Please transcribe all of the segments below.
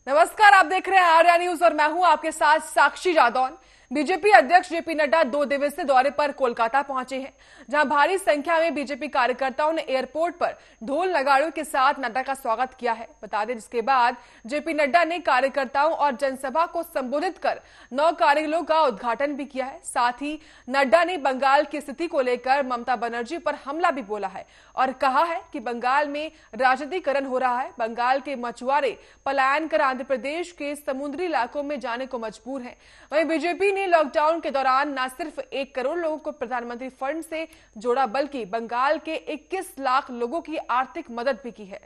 नमस्कार, आप देख रहे हैं आर्या न्यूज और मैं हूं आपके साथ साक्षी जादौन। बीजेपी अध्यक्ष जेपी नड्डा 2 दिवसीय दौरे पर कोलकाता पहुंचे हैं, जहां भारी संख्या में बीजेपी कार्यकर्ताओं ने एयरपोर्ट पर ढोल नगाड़ों के साथ नड्डा का स्वागत किया है। बता दें, जिसके बाद जेपी नड्डा ने कार्यकर्ताओं और जनसभा को संबोधित कर 9 कार्यालयों का उद्घाटन भी किया है। साथ ही नड्डा ने बंगाल की स्थिति को लेकर ममता बनर्जी पर हमला भी बोला है और कहा है कि बंगाल में राजनीतिकरण हो रहा है। बंगाल के मछुआरे पलायन कर आंध्र प्रदेश के समुद्री इलाकों में जाने को मजबूर हैं। वहीं बीजेपी ने लॉकडाउन के दौरान न सिर्फ 1 करोड़ लोगों को प्रधानमंत्री फंड से जोड़ा, बल्कि बंगाल के 21 लाख लोगों की आर्थिक मदद भी की है।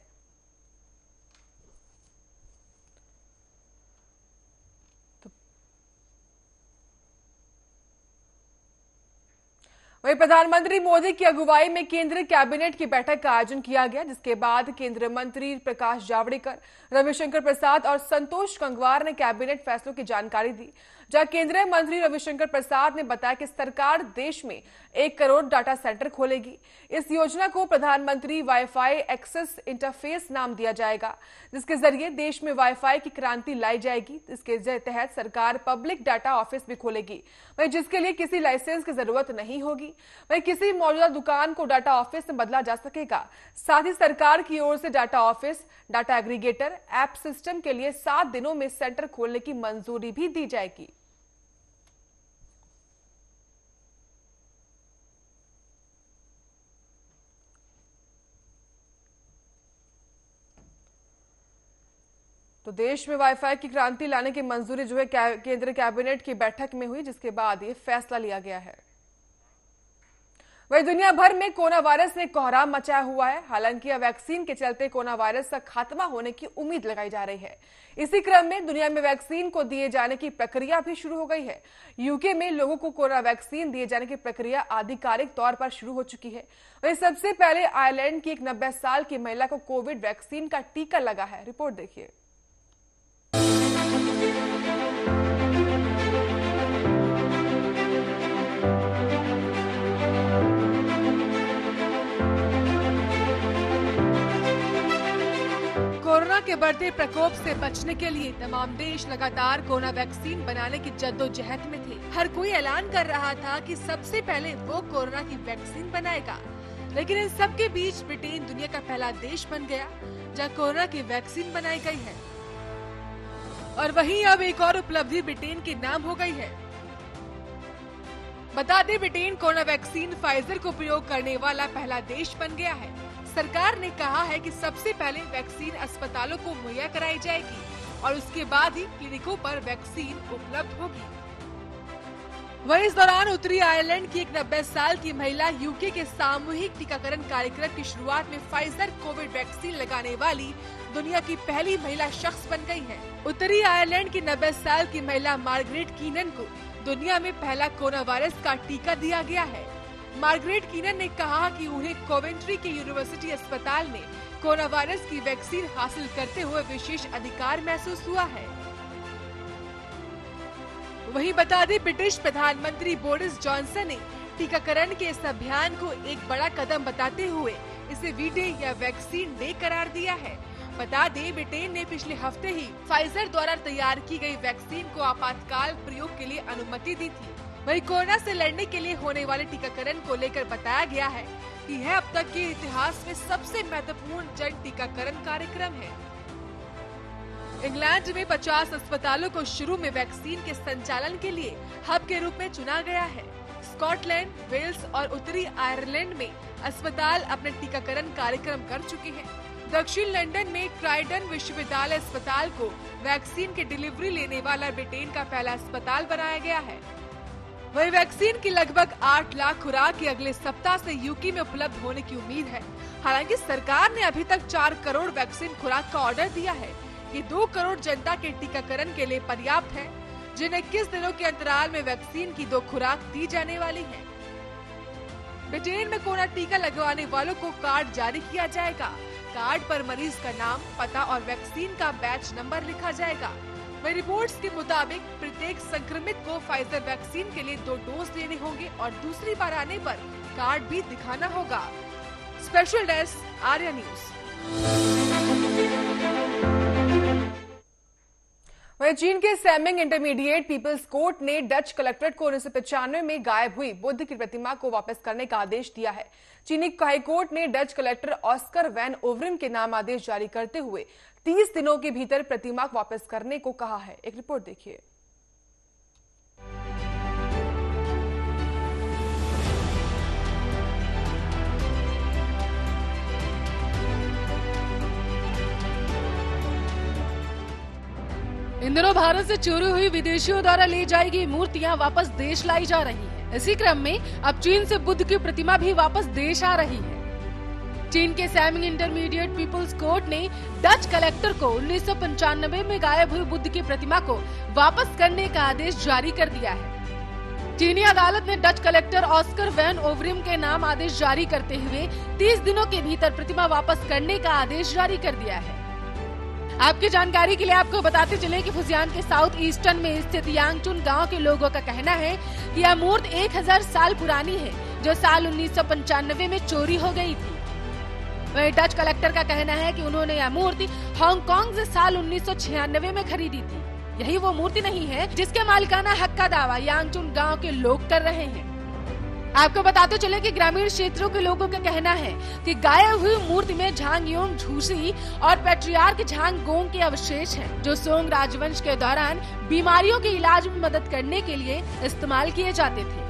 वहीं प्रधानमंत्री मोदी की अगुवाई में केंद्रीय कैबिनेट की बैठक का आयोजन किया गया, जिसके बाद केंद्रीय मंत्री प्रकाश जावड़ेकर, रविशंकर प्रसाद और संतोष गंगवार ने कैबिनेट फैसलों की जानकारी दी। जहां केंद्रीय मंत्री रविशंकर प्रसाद ने बताया कि सरकार देश में 1 करोड़ डाटा सेंटर खोलेगी। इस योजना को प्रधानमंत्री वाईफाई एक्सेस इंटरफेस नाम दिया जाएगा, जिसके जरिए देश में वाईफाई की क्रांति लाई जाएगी। इसके तहत सरकार पब्लिक डाटा ऑफिस भी खोलेगी, वहीं जिसके लिए किसी लाइसेंस की जरूरत नहीं होगी। वहीं किसी मौजूदा दुकान को डाटा ऑफिस में बदला जा सकेगा। साथ ही सरकार की ओर से data office, data aggregator, app system के लिए 7 दिनों में सेंटर खोलने की मंजूरी भी दी जाएगी। तो देश में वाईफाई की क्रांति लाने की मंजूरी जो है केंद्रीय कैबिनेट की बैठक में हुई, जिसके बाद ये फैसला लिया गया है। वही दुनिया भर में कोरोना वायरस ने कोहराम मचाया हुआ है। हालांकि अब वैक्सीन के चलते कोरोना वायरस का खात्मा होने की उम्मीद लगाई जा रही है। इसी क्रम में दुनिया में वैक्सीन को दिए जाने की प्रक्रिया भी शुरू हो गई है। यूके में लोगों को कोरोना वैक्सीन दिए जाने की प्रक्रिया आधिकारिक तौर पर शुरू हो चुकी है। वही सबसे पहले आयरलैंड की एक 90 साल की महिला को कोविड वैक्सीन का टीका लगा है। रिपोर्ट देखिए। कोरोना के बढ़ते प्रकोप से बचने के लिए तमाम देश लगातार कोरोना वैक्सीन बनाने की जद्दोजहद में थे। हर कोई ऐलान कर रहा था कि सबसे पहले वो कोरोना की वैक्सीन बनाएगा, लेकिन इन सब के बीच ब्रिटेन दुनिया का पहला देश बन गया जहां कोरोना की वैक्सीन बनाई गई है। और वहीं अब एक और उपलब्धि ब्रिटेन के नाम हो गई है। बता दें, ब्रिटेन कोरोना वैक्सीन फाइजर को प्रयोग करने वाला पहला देश बन गया है। सरकार ने कहा है कि सबसे पहले वैक्सीन अस्पतालों को मुहैया कराई जाएगी और उसके बाद ही क्लिनिकों पर वैक्सीन उपलब्ध होगी। वहीं इस दौरान उत्तरी आयरलैंड की एक 90 साल की महिला यूके के सामूहिक टीकाकरण कार्यक्रम की शुरुआत में फाइजर कोविड वैक्सीन लगाने वाली दुनिया की पहली महिला शख्स बन गई है। उत्तरी आयरलैंड की 90 साल की महिला मार्गरेट कीनन को दुनिया में पहला कोरोना वायरस का टीका दिया गया है। मार्गरेट कीनन ने कहा कि उन्हें कोवेंट्री के यूनिवर्सिटी अस्पताल में कोरोना वायरस की वैक्सीन हासिल करते हुए विशेष अधिकार महसूस हुआ है। वहीं बता दें, ब्रिटिश प्रधानमंत्री बोरिस जॉनसन ने टीकाकरण के इस अभियान को एक बड़ा कदम बताते हुए इसे वी डे या वैक्सीन डे करार दिया है। बता दें, ब्रिटेन ने पिछले हफ्ते ही फाइजर द्वारा तैयार की गई वैक्सीन को आपातकाल प्रयोग के लिए अनुमति दी थी। वहीं कोरोना से लड़ने के लिए होने वाले टीकाकरण को लेकर बताया गया है कि यह अब तक के इतिहास में सबसे महत्वपूर्ण जन टीकाकरण कार्यक्रम है। इंग्लैंड में 50 अस्पतालों को शुरू में वैक्सीन के संचालन के लिए हब के रूप में चुना गया है। स्कॉटलैंड, वेल्स और उत्तरी आयरलैंड में अस्पताल अपने टीकाकरण कार्यक्रम कर चुके हैं। दक्षिण लंदन में क्राइडन विश्वविद्यालय अस्पताल को वैक्सीन की डिलीवरी लेने वाला ब्रिटेन का पहला अस्पताल बनाया गया है। वही वैक्सीन की लगभग 8 लाख खुराक की अगले सप्ताह से यूके में उपलब्ध होने की उम्मीद है। हालांकि सरकार ने अभी तक 4 करोड़ वैक्सीन खुराक का ऑर्डर दिया है। ये 2 करोड़ जनता के टीकाकरण के लिए पर्याप्त है, जिन्हें 21 दिनों के अंतराल में वैक्सीन की 2 खुराक दी जाने वाली है। ब्रिटेन में कोरोना टीका लगवाने वालों को कार्ड जारी किया जाएगा। कार्ड पर मरीज का नाम, पता और वैक्सीन का बैच नंबर लिखा जाएगा। वही रिपोर्ट्स के मुताबिक प्रत्येक संक्रमित को फाइजर वैक्सीन के लिए 2 डोज लेने होंगे और दूसरी बार आने पर कार्ड भी दिखाना होगा। Special desk, Arya news. वहीं चीन के सैमिंग इंटरमीडिएट पीपल्स कोर्ट ने डच कलेक्ट्रेट को 1995 में गायब हुई बुद्ध की प्रतिमा को वापस करने का आदेश दिया है। चीनी हाईकोर्ट ने Dutch collector Oscar van Overeem के नाम आदेश जारी करते हुए 30 दिनों के भीतर प्रतिमा को वापस करने को कहा है। एक रिपोर्ट देखिए। इन दिनों भारत से चोरी हुई विदेशियों द्वारा ले जाई गई मूर्तियां वापस देश लाई जा रही हैं। इसी क्रम में अब चीन से बुद्ध की प्रतिमा भी वापस देश आ रही है। चीन के सैमिंग इंटरमीडिएट पीपल्स कोर्ट ने डच कलेक्टर को 1995 में गायब हुई बुद्ध की प्रतिमा को वापस करने का आदेश जारी कर दिया है। चीनी अदालत ने Dutch collector Oscar van Overeem के नाम आदेश जारी करते हुए 30 दिनों के भीतर प्रतिमा वापस करने का आदेश जारी कर दिया है। आपकी जानकारी के लिए आपको बताते चले कि फुजियान के साउथ ईस्टर्न में स्थित यांगचुन गांव के लोगों का कहना है कि यह मूर्ति 1000 साल पुरानी है, जो साल 1995 में चोरी हो गई थी। वहीं डच कलेक्टर का कहना है कि उन्होंने यह मूर्ति हांगकांग से साल 1996 में खरीदी थी। यही वो मूर्ति नहीं है जिसके मालिकाना हक का दावा यांगचुन गाँव के लोग कर रहे हैं। आपको बताते चले कि ग्रामीण क्षेत्रों के लोगों का कहना है कि गायब हुई मूर्ति में झांग योंग झूसी और पैट्रियार्क झांग गोंग के अवशेष हैं, जो सोंग राजवंश के दौरान बीमारियों के इलाज में मदद करने के लिए इस्तेमाल किए जाते थे।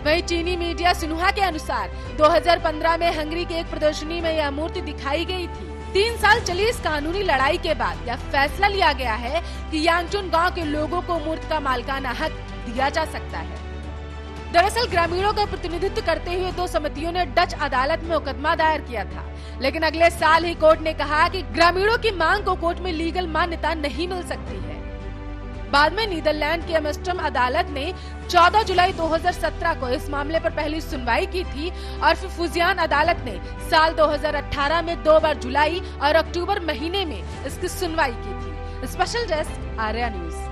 वहीं चीनी मीडिया सिन्हुआ के अनुसार 2015 में हंगरी की एक प्रदर्शनी में यह मूर्ति दिखाई गई थी। 3 साल चली इस कानूनी लड़ाई के बाद यह फैसला लिया गया है कि यांगचुन गाँव के लोगों को मूर्ति का मालिकाना हक दिया जा सकता है। दरअसल ग्रामीणों का प्रतिनिधित्व करते हुए 2 समितियों ने डच अदालत में मुकदमा दायर किया था, लेकिन अगले साल ही कोर्ट ने कहा कि ग्रामीणों की मांग को कोर्ट में लीगल मान्यता नहीं मिल सकती है। बाद में नीदरलैंड की एम्स्टर्डम अदालत ने 14 जुलाई 2017 को इस मामले पर पहली सुनवाई की थी और फिर फुजियान अदालत ने साल 2018 में 2 बार जुलाई और अक्टूबर महीने में इसकी सुनवाई की थी। Special desk, Arya news.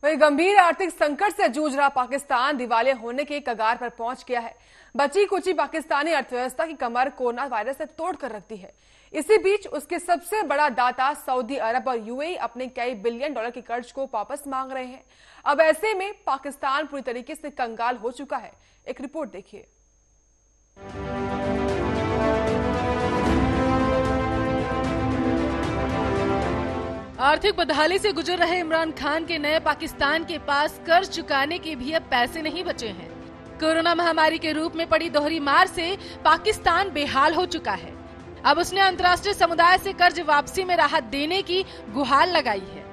वहीं गंभीर आर्थिक संकट से जूझ रहा पाकिस्तान दिवालिया होने के कगार पर पहुंच गया है। बची कुची पाकिस्तानी अर्थव्यवस्था की कमर कोरोना वायरस ने तोड़ कर रख दी है। इसी बीच उसके सबसे बड़ा दाता सऊदी अरब और यूएई अपने कई बिलियन डॉलर के कर्ज को वापस मांग रहे हैं। अब ऐसे में पाकिस्तान पूरी तरीके से कंगाल हो चुका है। एक रिपोर्ट देखिए। आर्थिक बदहाली से गुजर रहे इमरान खान के नए पाकिस्तान के पास कर्ज चुकाने के भी अब पैसे नहीं बचे हैं। कोरोना महामारी के रूप में पड़ी दोहरी मार से पाकिस्तान बेहाल हो चुका है। अब उसने अंतर्राष्ट्रीय समुदाय से कर्ज वापसी में राहत देने की गुहार लगाई है।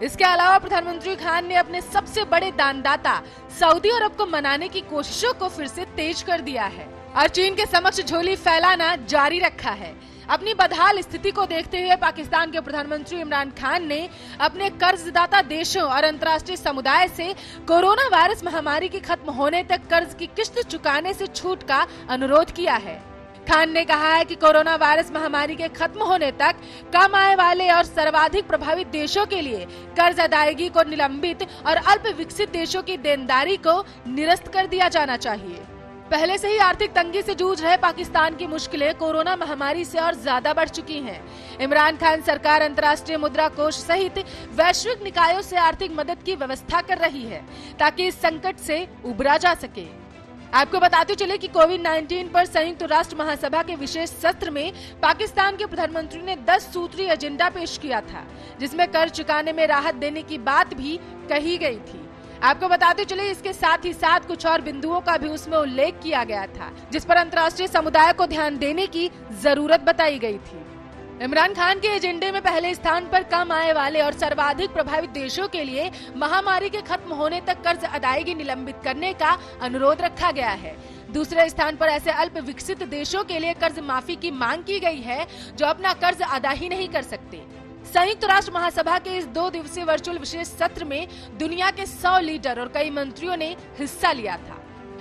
इसके अलावा प्रधानमंत्री खान ने अपने सबसे बड़े दानदाता सऊदी अरब को मनाने की कोशिशों को फिर से तेज कर दिया है और चीन के समक्ष झोली फैलाना जारी रखा है। अपनी बदहाल स्थिति को देखते हुए पाकिस्तान के प्रधानमंत्री इमरान खान ने अपने कर्जदाता देशों और अंतर्राष्ट्रीय समुदाय से कोरोना वायरस महामारी के खत्म होने तक कर्ज की किस्त चुकाने से छूट का अनुरोध किया है। खान ने कहा है कि कोरोना वायरस महामारी के खत्म होने तक कम आय वाले और सर्वाधिक प्रभावित देशों के लिए कर्ज अदायगी को निलंबित और अल्प विकसित देशों की देनदारी को निरस्त कर दिया जाना चाहिए। पहले से ही आर्थिक तंगी से जूझ रहे पाकिस्तान की मुश्किलें कोरोना महामारी से और ज्यादा बढ़ चुकी हैं। इमरान खान सरकार अंतर्राष्ट्रीय मुद्रा कोष सहित वैश्विक निकायों से आर्थिक मदद की व्यवस्था कर रही है ताकि इस संकट से उबरा जा सके। आपको बताते चले कि कोविड-19 पर संयुक्त राष्ट्र महासभा के विशेष सत्र में पाकिस्तान के प्रधानमंत्री ने 10 सूत्रीय एजेंडा पेश किया था, जिसमें कर्ज चुकाने में राहत देने की बात भी कही गई थी। आपको बताते चले इसके साथ ही साथ कुछ और बिंदुओं का भी उसमें उल्लेख किया गया था, जिस पर अंतर्राष्ट्रीय समुदाय को ध्यान देने की जरूरत बताई गई थी। इमरान खान के एजेंडे में पहले स्थान पर कम आय वाले और सर्वाधिक प्रभावित देशों के लिए महामारी के खत्म होने तक कर्ज अदायगी निलंबित करने का अनुरोध रखा गया है। दूसरे स्थान पर ऐसे अल्प विकसित देशों के लिए कर्ज माफी की मांग की गई है जो अपना कर्ज अदा ही नहीं कर सकते। संयुक्त राष्ट्र महासभा के इस 2 दिवसीय वर्चुअल विशेष सत्र में दुनिया के 100 लीडर और कई मंत्रियों ने हिस्सा लिया था।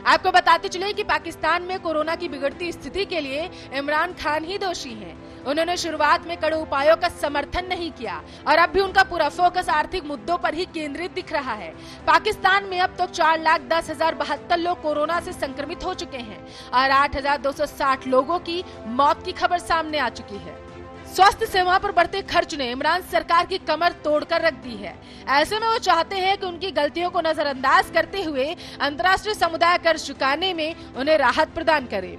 आपको बताते चले कि पाकिस्तान में कोरोना की बिगड़ती स्थिति के लिए इमरान खान ही दोषी हैं। उन्होंने शुरुआत में कड़े उपायों का समर्थन नहीं किया और अब भी उनका पूरा फोकस आर्थिक मुद्दों पर ही केंद्रित दिख रहा है। पाकिस्तान में अब तक 4,10,072 लोग कोरोना से संक्रमित हो चुके हैं और 8,260 लोगों की मौत की खबर सामने आ चुकी है। स्वास्थ्य सेवा पर बढ़ते खर्च ने इमरान सरकार की कमर तोड़कर रख दी है। ऐसे में वो चाहते हैं कि उनकी गलतियों को नजरअंदाज करते हुए अंतर्राष्ट्रीय समुदाय कर्ज चुकाने में उन्हें राहत प्रदान करे।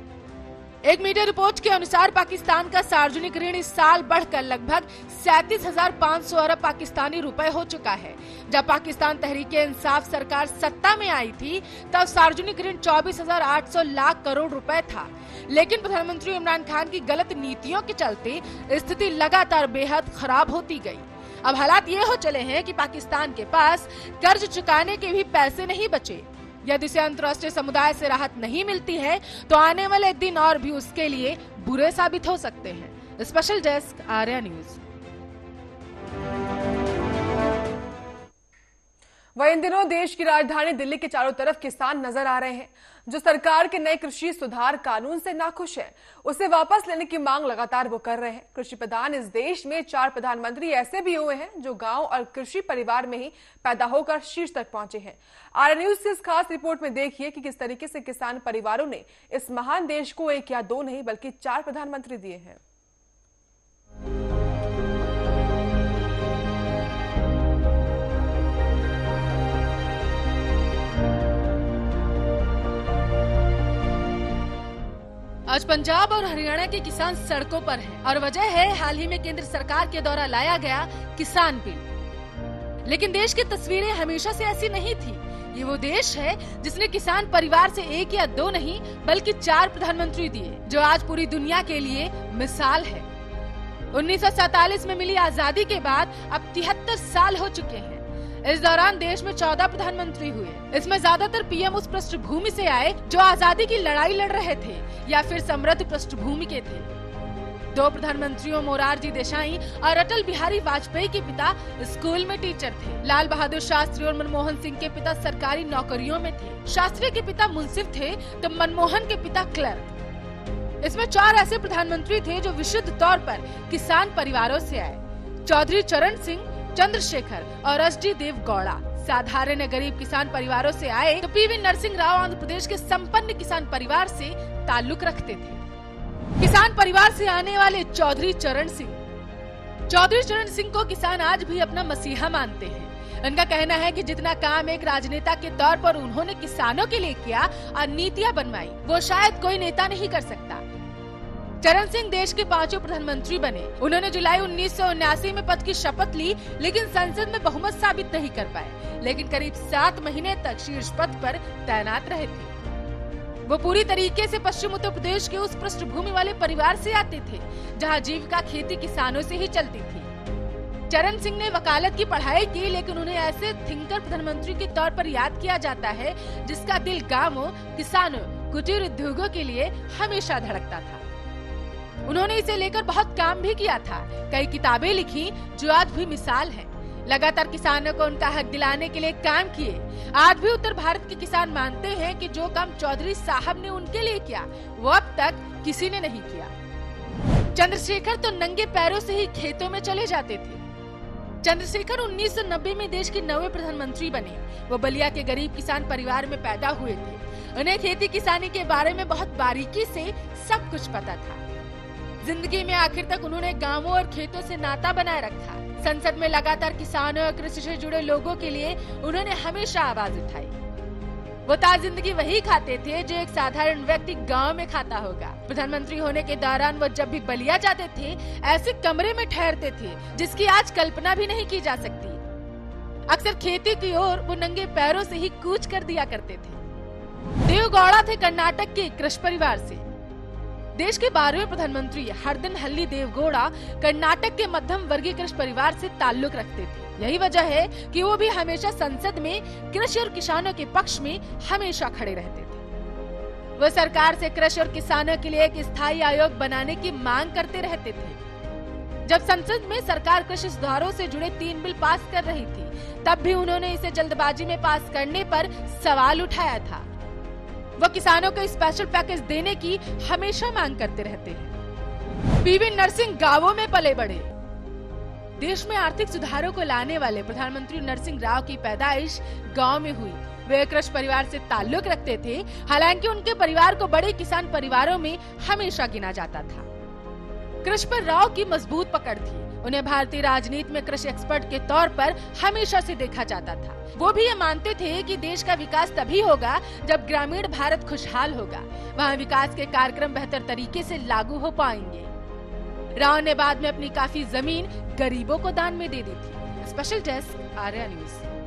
एक मीडिया रिपोर्ट के अनुसार पाकिस्तान का सार्वजनिक ऋण इस साल बढ़कर लगभग 37,500 अरब पाकिस्तानी रुपए हो चुका है। जब पाकिस्तान तहरीक-ए-इंसाफ सरकार सत्ता में आई थी तब सार्वजनिक ऋण 24,800 लाख करोड़ रुपए था, लेकिन प्रधानमंत्री इमरान खान की गलत नीतियों के चलते स्थिति लगातार बेहद खराब होती गई। अब हालात ये हो चले हैं कि पाकिस्तान के पास कर्ज चुकाने के भी पैसे नहीं बचे। यदि इसे अंतर्राष्ट्रीय समुदाय से राहत नहीं मिलती है तो आने वाले दिन और भी उसके लिए बुरे साबित हो सकते हैं। Special desk, Arya news. वहीं इन दिनों देश की राजधानी दिल्ली के चारों तरफ किसान नजर आ रहे हैं जो सरकार के नए कृषि सुधार कानून से नाखुश है। उसे वापस लेने की मांग लगातार वो कर रहे हैं। कृषि प्रधान इस देश में 4 प्रधानमंत्री ऐसे भी हुए हैं जो गांव और कृषि परिवार में ही पैदा होकर शीर्ष तक पहुंचे हैं। आर्या न्यूज की इस खास रिपोर्ट में देखिए कि किस तरीके से किसान परिवारों ने इस महान देश को 1 या 2 नहीं बल्कि 4 प्रधानमंत्री दिए हैं। आज पंजाब और हरियाणा के किसान सड़कों पर हैं और वजह है हाल ही में केंद्र सरकार के द्वारा लाया गया किसान बिल। लेकिन देश की तस्वीरें हमेशा से ऐसी नहीं थी। ये वो देश है जिसने किसान परिवार से 1 या 2 नहीं बल्कि 4 प्रधानमंत्री दिए, जो आज पूरी दुनिया के लिए मिसाल है। 1947 में मिली आजादी के बाद अब 73 साल हो चुके हैं। इस दौरान देश में 14 प्रधानमंत्री हुए। इसमें ज्यादातर पीएम उस पृष्ठभूमि से आए जो आजादी की लड़ाई लड़ रहे थे या फिर समृद्ध पृष्ठभूमि के थे। 2 प्रधानमंत्रियों मोरारजी देसाई और अटल बिहारी वाजपेयी के पिता स्कूल में टीचर थे। लाल बहादुर शास्त्री और मनमोहन सिंह के पिता सरकारी नौकरियों में थे। शास्त्री के पिता मुंसिफ थे तो मनमोहन के पिता क्लर्क। इसमें 4 ऐसे प्रधानमंत्री थे जो विशुद्ध तौर पर किसान परिवारों से आए। चौधरी चरण सिंह, चंद्रशेखर और एच.डी. देवगौड़ा साधारण गरीब किसान परिवारों से आए तो पीवी नरसिंह राव आंध्र प्रदेश के संपन्न किसान परिवार से ताल्लुक रखते थे। किसान परिवार से आने वाले चौधरी चरण सिंह को किसान आज भी अपना मसीहा मानते हैं। उनका कहना है कि जितना काम एक राजनेता के तौर पर उन्होंने किसानों के लिए किया और नीतियां बनवाई, वो शायद कोई नेता नहीं कर सकता। चरण सिंह देश के 5वें प्रधानमंत्री बने। उन्होंने जुलाई 1979 में पद की शपथ ली, लेकिन संसद में बहुमत साबित नहीं कर पाए। लेकिन करीब 7 महीने तक शीर्ष पद पर तैनात रहे थे। वो पूरी तरीके से पश्चिम उत्तर प्रदेश के उस पृष्ठभूमि वाले परिवार से आते थे जहां जीविका खेती किसानों से ही चलती थी। चरण सिंह ने वकालत की पढ़ाई की, लेकिन उन्हें ऐसे थिंकर प्रधानमंत्री के तौर पर याद किया जाता है जिसका दिल गांवों, किसानों, कुटीर उद्योगों के लिए हमेशा धड़कता था। उन्होंने इसे लेकर बहुत काम भी किया था। कई किताबें लिखी जो आज भी मिसाल है। लगातार किसानों को उनका हक दिलाने के लिए काम किए। आज भी उत्तर भारत के किसान मानते हैं कि जो काम चौधरी साहब ने उनके लिए किया वो अब तक किसी ने नहीं किया। चंद्रशेखर तो नंगे पैरों से ही खेतों में चले जाते थे। चंद्रशेखर 1990 में देश के 9वें प्रधानमंत्री बने। वो बलिया के गरीब किसान परिवार में पैदा हुए थे। उन्हें खेती किसानी के बारे में बहुत बारीकी से सब कुछ पता था। जिंदगी में आखिर तक उन्होंने गांवों और खेतों से नाता बनाए रखा। संसद में लगातार किसानों और कृषि से जुड़े लोगों के लिए उन्होंने हमेशा आवाज उठाई। वो ताज जिंदगी वही खाते थे जो एक साधारण व्यक्ति गांव में खाता होगा। प्रधानमंत्री होने के दौरान वो जब भी बलिया जाते थे ऐसे कमरे में ठहरते थे जिसकी आज कल्पना भी नहीं की जा सकती। अक्सर खेती की ओर वो नंगे पैरों से ही कूच कर दिया करते थे। देवगौड़ा थे कर्नाटक के कृषि परिवार से। देश के 12वें प्रधानमंत्री हरदनहल्ली देवगौड़ा कर्नाटक के मध्यम वर्गीय कृषि परिवार से ताल्लुक रखते थे। यही वजह है कि वो भी हमेशा संसद में कृषि और किसानों के पक्ष में हमेशा खड़े रहते थे। वो सरकार से कृषि और किसानों के लिए एक स्थायी आयोग बनाने की मांग करते रहते थे। जब संसद में सरकार कृषि सुधारों से जुड़े 3 बिल पास कर रही थी तब भी उन्होंने इसे जल्दबाजी में पास करने पर सवाल उठाया था। वो किसानों को स्पेशल पैकेज देने की हमेशा मांग करते रहते हैं। पीवी नरसिंह गांवों में पले बढ़े। देश में आर्थिक सुधारों को लाने वाले प्रधानमंत्री नरसिंह राव की पैदाइश गांव में हुई। वे कृषि परिवार से ताल्लुक रखते थे, हालांकि उनके परिवार को बड़े किसान परिवारों में हमेशा गिना जाता था। कृषि पर राव की मजबूत पकड़ थी। उन्हें भारतीय राजनीति में कृषि एक्सपर्ट के तौर पर हमेशा से देखा जाता था। वो भी ये मानते थे कि देश का विकास तभी होगा जब ग्रामीण भारत खुशहाल होगा, वहाँ विकास के कार्यक्रम बेहतर तरीके से लागू हो पाएंगे। राव ने बाद में अपनी काफी जमीन गरीबों को दान में दे दी थी। Special desk, Arya news.